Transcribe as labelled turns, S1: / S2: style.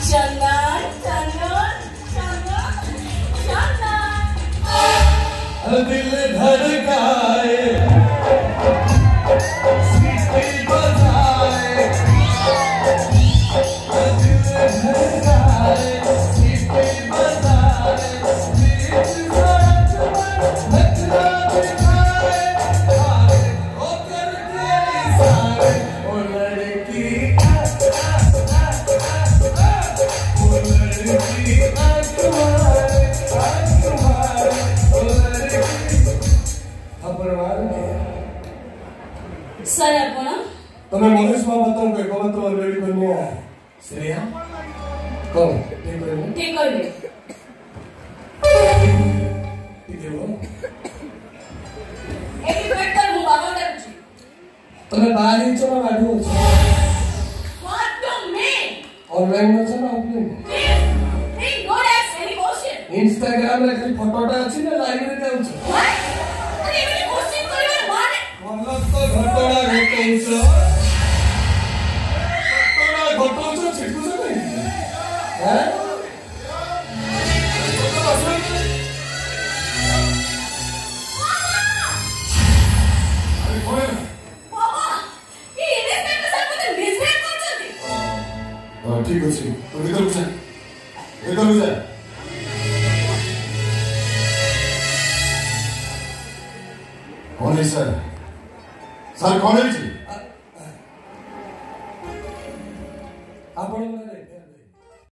S1: चंदन चंदन चंदन चंदन
S2: दिल धड़काए सीटी बजाए दिल धड़काए सीटी बजाए बीच सड़क पर नखरा दिखाए ओ करके इशारे ओ लड़की ओ लड़की अखबारे ओ लड़की
S1: सर आपण
S2: तमे महेश महापात्र को एकमात्र ऑलरेडी कन्या श्रेया कौन ठीक है
S1: ठीक कहले
S2: ठीक है वो
S1: एकी वेट कर मु बाबा डरछि
S2: तमे बाहर ही चला बैठो
S1: व्हाट डू मीन
S2: ऑनलाइन में चला offline
S1: Hey, don't ask any question.
S2: Instagram रे खाली फोटोटा अछि ना लाइब्रेरी जाउछ
S1: What? अरे एवनी क्वेश्चन करबे माने
S2: मतलब तो घटड़ा घटौछ घटड़ा घटौछ छिटकुछ नहीं हैं
S1: बाबा ये इन्वेस्टमेंट के साथ मुझे मिसबिहेव करछथि
S2: हां ठीक अछि तो इधर जा कौन है सर सर कौन है जी